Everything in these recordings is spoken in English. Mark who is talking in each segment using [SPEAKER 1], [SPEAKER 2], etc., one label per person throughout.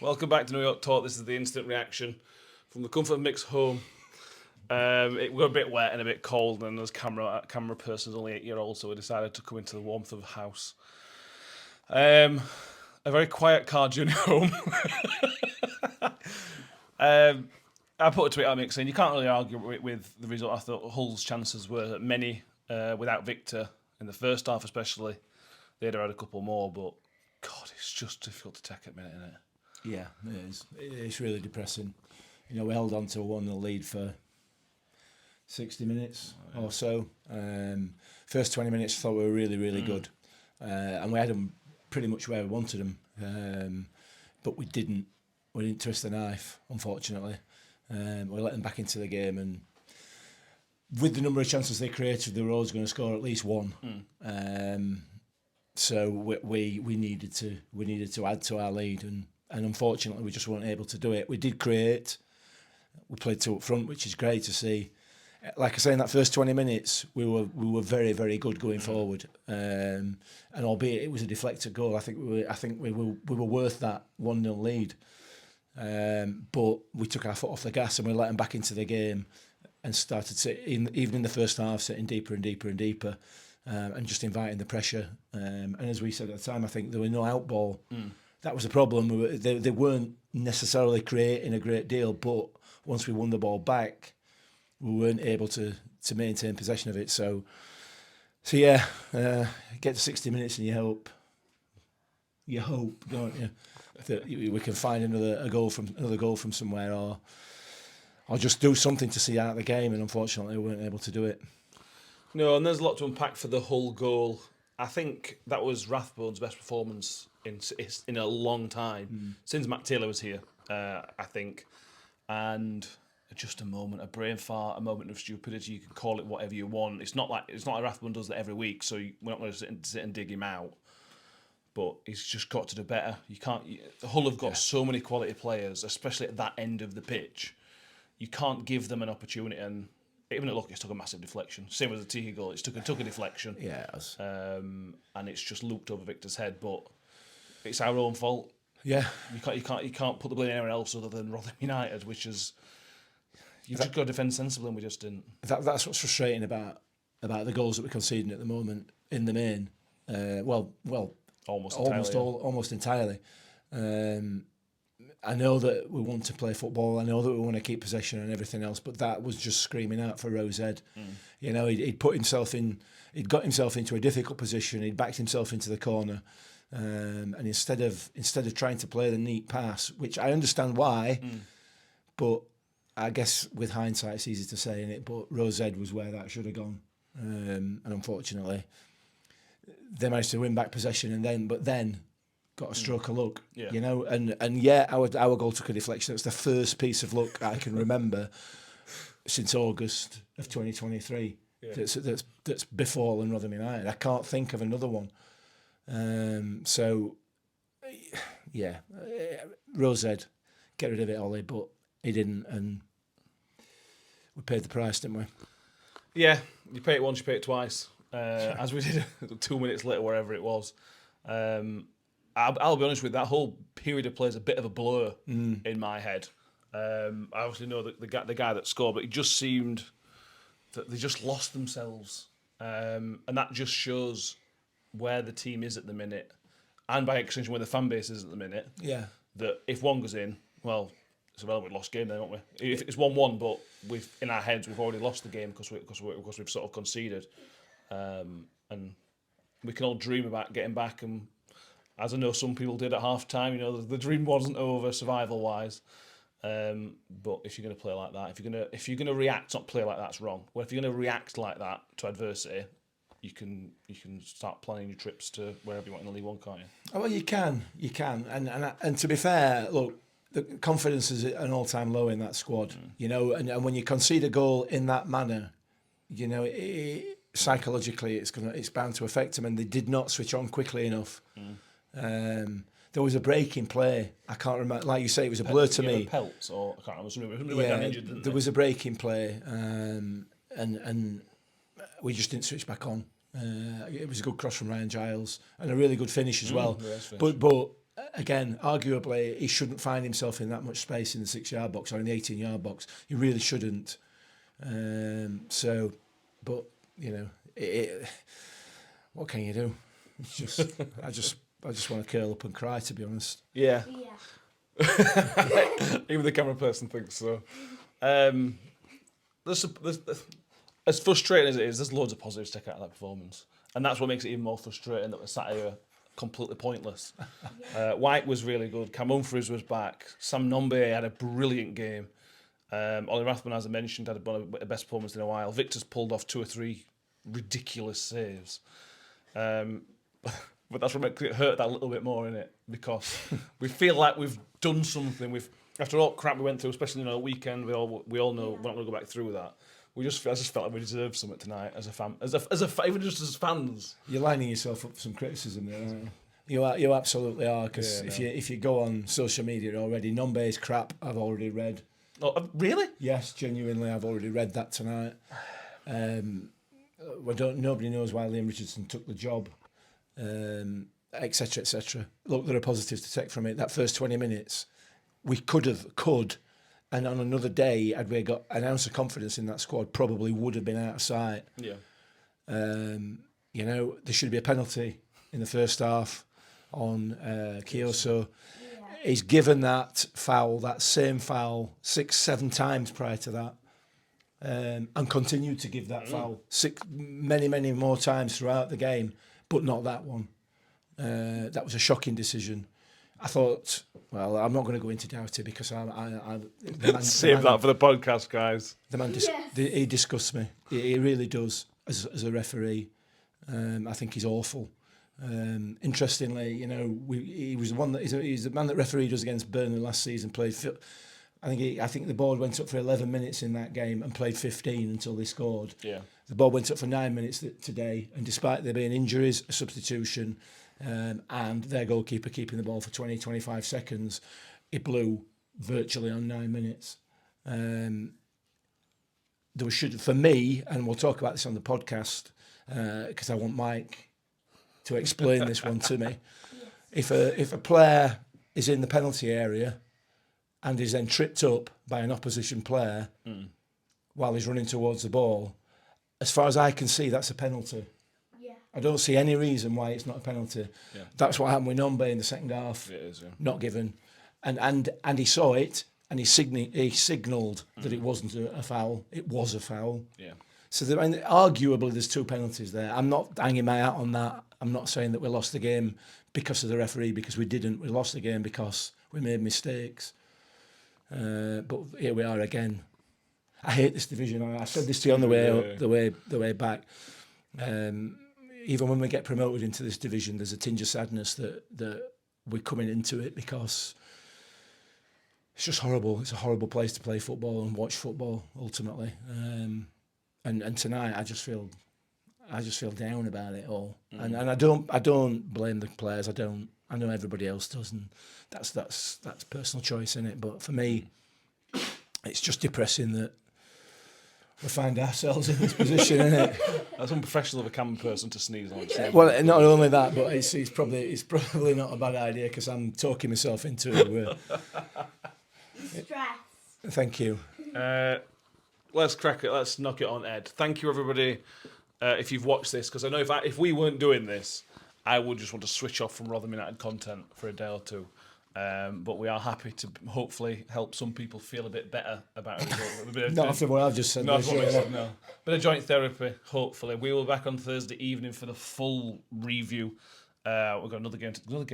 [SPEAKER 1] Welcome back to New York Talk. This is the instant reaction from the comfort of Mick's home. We're a bit wet and a bit cold, and as camera person's only 8-year-old, so we decided to come into the warmth of the house. A very quiet car journey home. I put a tweet out Mick saying you can't really argue with the result. I thought Hull's chances were many without Victor in the first half, especially. They'd have had a couple more, but God, it's just difficult to take at a minute, isn't it?
[SPEAKER 2] Yeah, it is. It's really depressing. You know, we held on to a 1-0 lead for 60 minutes or so. First 20 minutes, I thought we were really, really good. And we had them pretty much where we wanted them. But we didn't twist the knife, unfortunately. We let them back into the game, and with the number of chances they created, they were always going to score at least one. So we needed to add to our lead, and unfortunately we just weren't able to do it. We did create. We played two up front, which is great to see. Like I say, in that first 20 minutes, we were very, very good going forward. And albeit it was a deflected goal, I think we were worth that 1-0 lead. But we took our foot off the gas and we let them back into the game and started sitting, even in the first half, sitting deeper and deeper and deeper, and just inviting the pressure. And as we said at the time, I think there were no out ball. That was the problem. They weren't necessarily creating a great deal, but once we won the ball back, we weren't able to maintain possession of it. So yeah, get to 60 minutes and you hope, don't you, that we can find another goal from somewhere, or just do something to see out the game. And unfortunately, we weren't able to do it.
[SPEAKER 1] No, and there's a lot to unpack for the Hull goal. I think that was Rathbone's best performance in a long time since Matt Taylor was here. I think, and just a moment, a brain fart, a moment of stupidity. You can call it whatever you want. It's not like Rathbone does that every week, so we're not going to sit and dig him out. But he's just got to do better. Hull have got so many quality players, especially at that end of the pitch. You can't give them an opportunity. And even at Lucas took a massive deflection. Same as the Tiki goal. It took a deflection.
[SPEAKER 2] Yeah, it was.
[SPEAKER 1] And it's just looped over Victor's head. But it's our own fault.
[SPEAKER 2] Yeah,
[SPEAKER 1] You can't put the blame anywhere else other than Rotherham United, which is you've just got to defend sensibly, and we just didn't.
[SPEAKER 2] That's what's frustrating about the goals that we're conceding at the moment in the main. Almost entirely. I know that we want to play football. I know that we want to keep possession and everything else, but that was just screaming out for Rose Ed. You know, he'd got himself into a difficult position. He'd backed himself into the corner, and instead of trying to play the neat pass, which I understand why, but I guess with hindsight it's easy to say in it. But Rose Ed was where that should have gone, and unfortunately, they managed to win back possession, but then got a stroke of luck, you know, and our goal took a deflection. It was the first piece of luck I can remember since August of 2023 that's befallen Rotherham United. I can't think of another one. Rose Ed, get rid of it, Ollie, but he didn't, and we paid the price, didn't we?
[SPEAKER 1] Yeah, you pay it once, you pay it twice, as we did 2 minutes later, wherever it was. I'll be honest with you, that whole period of play is a bit of a blur in my head. I obviously know the guy that scored, but it just seemed that they just lost themselves. And that just shows where the team is at the minute, and by extension where the fan base is at the minute.
[SPEAKER 2] Yeah.
[SPEAKER 1] That if one goes in, well, it's a relatively lost game then, aren't we? If it's 1-1, but in our heads we've already lost the game because we've sort of conceded. And we can all dream about getting back, and as I know some people did at half time, you know, the dream wasn't over survival wise. But if you're going to play like that, if you're going to react, not play like that's wrong. Well, if you're going to react like that to adversity, you can start planning your trips to wherever you want in the League One, can't you?
[SPEAKER 2] Oh, well, you can, and to be fair, look, the confidence is at an all-time low in that squad. You know, and when you concede a goal in that manner, you know, psychologically it's bound to affect them, and they did not switch on quickly enough. There was a break in play. I can't remember. Like you say, it was a blur to me.
[SPEAKER 1] Pelts, or I can't remember. Somebody went down injured, didn't
[SPEAKER 2] there was a break in play, and we just didn't switch back on. It was a good cross from Ryan Giles and a really good finish as well. But again, arguably, he shouldn't find himself in that much space in the 6-yard box or in the 18-yard box. He really shouldn't. But you know, what can you do? It's just, I just want to curl up and cry, to be honest.
[SPEAKER 1] Yeah.
[SPEAKER 3] Yeah.
[SPEAKER 1] Even the camera person thinks so. There's, as frustrating as it is, there's loads of positives to take out of that performance. And that's what makes it even more frustrating that we're sat here completely pointless. White was really good. Cam Humphries was back. Sam Nombe had a brilliant game. Ollie Rathbone, as I mentioned, had a best performance in a while. Victor's pulled off 2 or 3 ridiculous saves. But that's what makes it hurt that little bit more, innit? Because we feel like we've done something. After all crap we went through, especially a weekend, we all know we're not going to go back through that. I just felt like we deserved something tonight as a fan, even just as fans.
[SPEAKER 2] You're lining yourself up for some criticism there, aren't you? You absolutely are, because if you go on social media already, Nombe's crap I've already read.
[SPEAKER 1] Oh, really?
[SPEAKER 2] Yes, genuinely, I've already read that tonight. Nobody knows why Liam Richardson took the job, etc., etc. Look, there are positives to take from it. That first 20 minutes, we could, and on another day, had we got an ounce of confidence in that squad, probably would have been out of sight.
[SPEAKER 1] Yeah.
[SPEAKER 2] You know, there should be a penalty in the first half on Kioso. He's given that same foul 6-7 times prior to that, and continued to give that foul many more times throughout the game, but not that one. That was a shocking decision. I thought, well, I'm not going to go into Doughty because
[SPEAKER 1] Save that for the podcast, guys.
[SPEAKER 2] The man, he disgusts me. He really does as a referee. I think he's awful. Interestingly, you know, he was the one that he's the man that refereed us against Burnley last season. I think the board went up for 11 minutes in that game and played 15 until they scored.
[SPEAKER 1] Yeah.
[SPEAKER 2] The board went up for 9 minutes today, and despite there being injuries, a substitution, and their goalkeeper keeping the ball for 20-25 seconds, it blew virtually on 9 minutes. For me, and we'll talk about this on the podcast because I want Mike to explain this one to me. If a player is in the penalty area and is then tripped up by an opposition player while he's running towards the ball, as far as I can see, that's a penalty.
[SPEAKER 3] Yeah.
[SPEAKER 2] I don't see any reason why it's not a penalty. Yeah. That's what happened with Nombe in the second half.
[SPEAKER 1] It is, yeah.
[SPEAKER 2] Not given, and he saw it and he signalled that it wasn't a foul. It was a foul.
[SPEAKER 1] Yeah.
[SPEAKER 2] So arguably there's 2 penalties there. I'm not hanging my hat on that. I'm not saying that we lost the game because of the referee, because we didn't. We lost the game because we made mistakes. But here we are again. I hate this division. I said this to you on the way back. Even when we get promoted into this division, there's a tinge of sadness that we're coming into it, because it's just horrible. It's a horrible place to play football and watch football ultimately. And tonight I just feel down about it all. And I don't blame the players. I know everybody else does, and that's personal choice, in it. But for me, it's just depressing that we find ourselves in this position, isn't it?
[SPEAKER 1] That's unprofessional of a camera person to sneeze on.
[SPEAKER 2] Well, not only that, but it's probably not a bad idea, because I'm talking myself into it.
[SPEAKER 3] Stress.
[SPEAKER 2] Thank you.
[SPEAKER 1] Let's crack it. Let's knock it on, Ed. Thank you, everybody. If you've watched this, because I know if we weren't doing this, I would just want to switch off from Rotherham United content for a day or two. But we are happy to hopefully help some people feel a bit better about it.
[SPEAKER 2] Not after what I've just said.
[SPEAKER 1] No. Bit of joint therapy, hopefully. We will be back on Thursday evening for the full review. We've got another game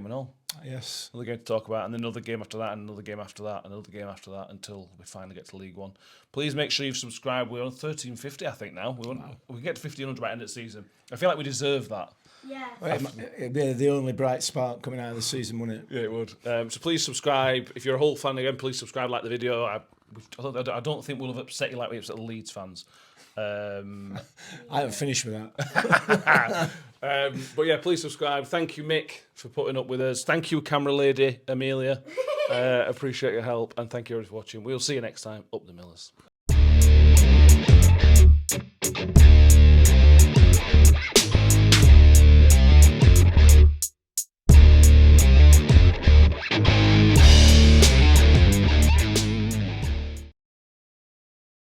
[SPEAKER 1] and all.
[SPEAKER 2] Yes.
[SPEAKER 1] Another game to talk about, and then another game after that, and another game after that, and another game after that, until we finally get to League One. Please make sure you've subscribed. We're on 1350, I think, now. We can get to 1500 by the end of the season. I feel like we deserve that.
[SPEAKER 3] Yeah.
[SPEAKER 2] It'd be the only bright spark coming out of the season, wouldn't it?
[SPEAKER 1] Yeah, it would. So please subscribe. If you're a Hull fan, again, please subscribe, like the video. I don't think we'll have upset you like we upset the Leeds fans.
[SPEAKER 2] I haven't finished with that.
[SPEAKER 1] But yeah, please subscribe. Thank you, Mick, for putting up with us. Thank you, camera lady Amelia. Appreciate your help, and thank you everyone for watching. We'll see you next time. Up the Millers.